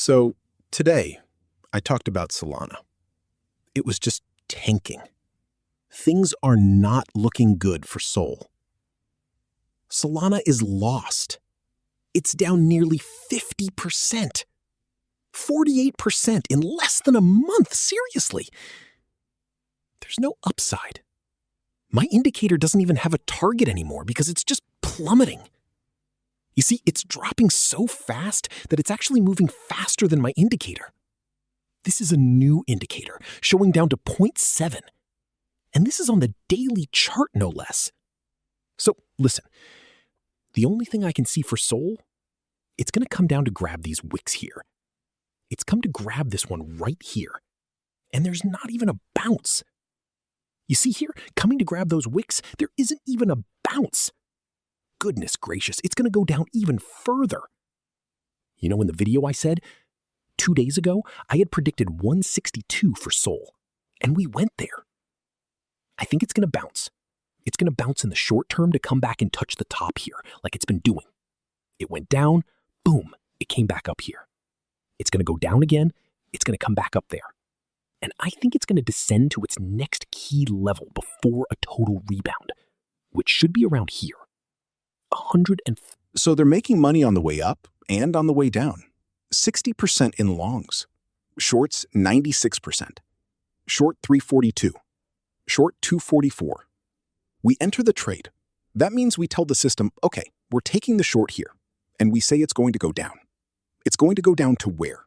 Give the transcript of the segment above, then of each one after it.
So today, I talked about Solana. It was just tanking. Things are not looking good for Sol. Solana is lost. It's down nearly 50%. 48% in less than a month, seriously. There's no upside. My indicator doesn't even have a target anymore because it's just plummeting. You see, it's dropping so fast that it's actually moving faster than my indicator. This is a new indicator, showing down to 0.7. And this is on the daily chart, no less. So, listen, the only thing I can see for Sol, it's going to come down to grab these wicks here. It's come to grab this one right here. And there's not even a bounce. You see here, coming to grab those wicks, there isn't even a bounce. Goodness gracious, it's going to go down even further. You know, in the video I said, 2 days ago, I had predicted 162 for Sol, and we went there. I think it's going to bounce. It's going to bounce in the short term to come back and touch the top here, like it's been doing. It went down, boom, it came back up here. It's going to go down again, it's going to come back up there. And I think it's going to descend to its next key level before a total rebound, which should be around here. 100 and... So they're making money on the way up and on the way down. 60% in longs. Shorts, 96%. Short 342. Short 244. We enter the trade. That means we tell the system, okay, we're taking the short here, and we say it's going to go down. It's going to go down to where?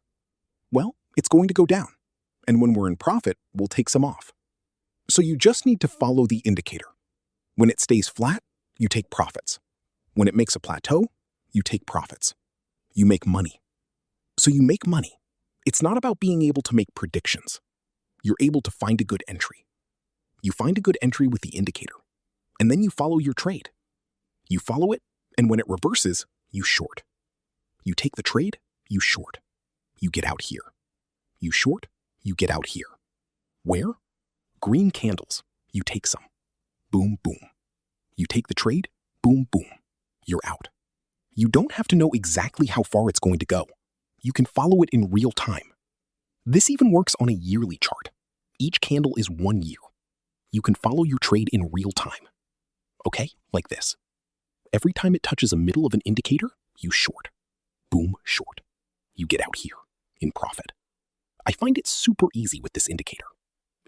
Well, it's going to go down. And when we're in profit, we'll take some off. So you just need to follow the indicator. When it stays flat, you take profits. When it makes a plateau, you take profits. You make money. So you make money. It's not about being able to make predictions. You're able to find a good entry. You find a good entry with the indicator, and then you follow your trade. You follow it, and when it reverses, you short. You take the trade, you short. You get out here. You short, you get out here. Where? Green candles. You take some. Boom, boom. You take the trade, boom, boom. You're out. You don't have to know exactly how far it's going to go. You can follow it in real time. This even works on a yearly chart. Each candle is 1 year. You can follow your trade in real time. Okay, like this. Every time it touches a middle of an indicator, you short. Boom, short. You get out here, in profit. I find it super easy with this indicator.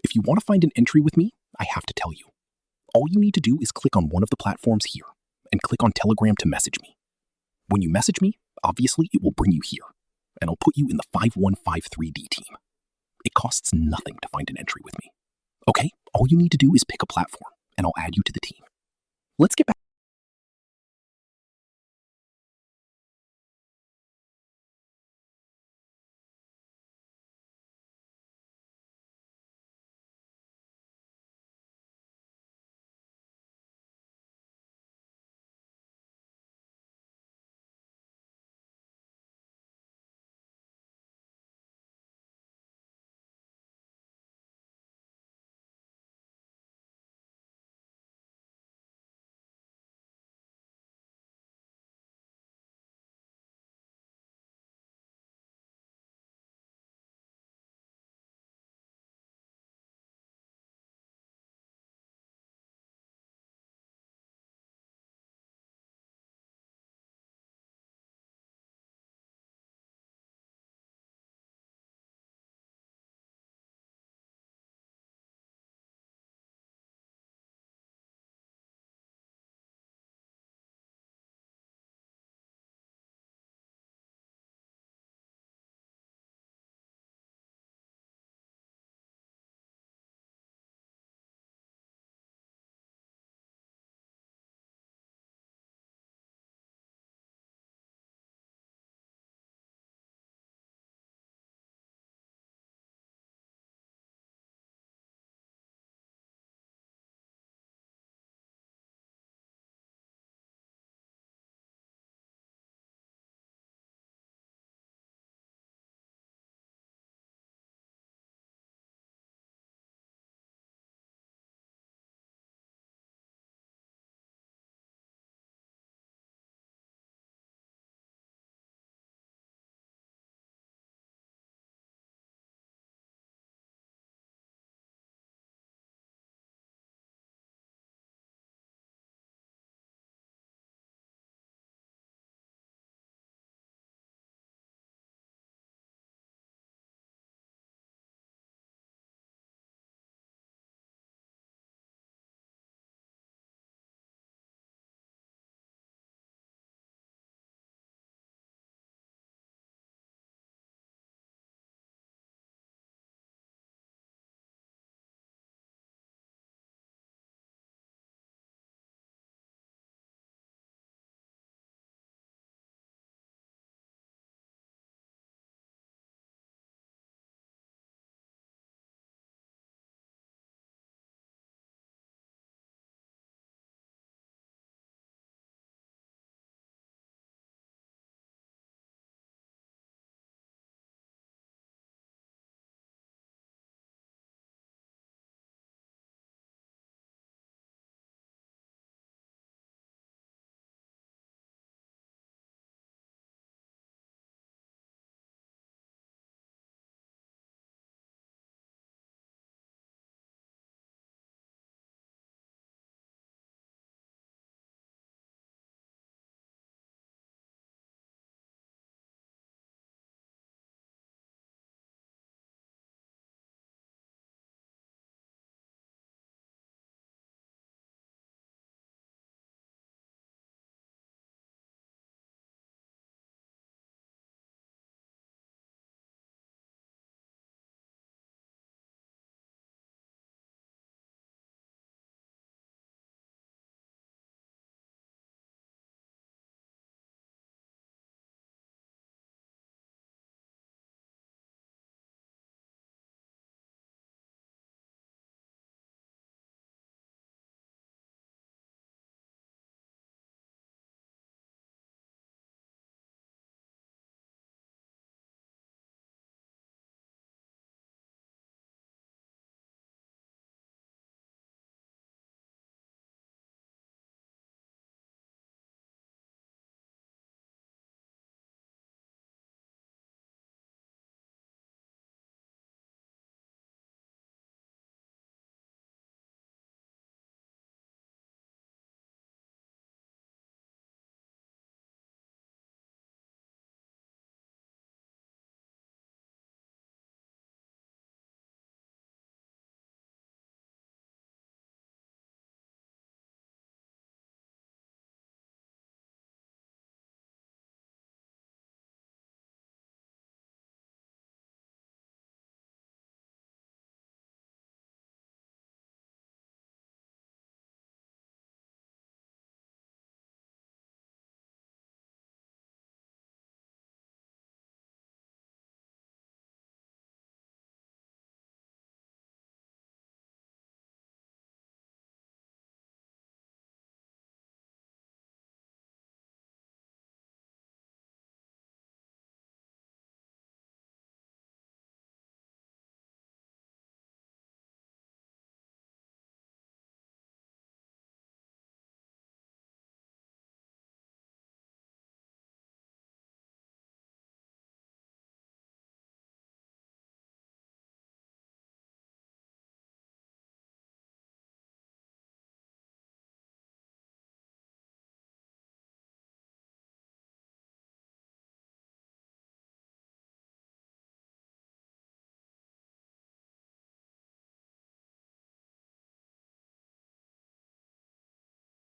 If you want to find an entry with me, I have to tell you. All you need to do is click on one of the platforms here and click on Telegram to message me. When you message me, obviously it will bring you here, and I'll put you in the 5153D team. It costs nothing to find an entry with me. Okay, all you need to do is pick a platform, and I'll add you to the team. Let's get back.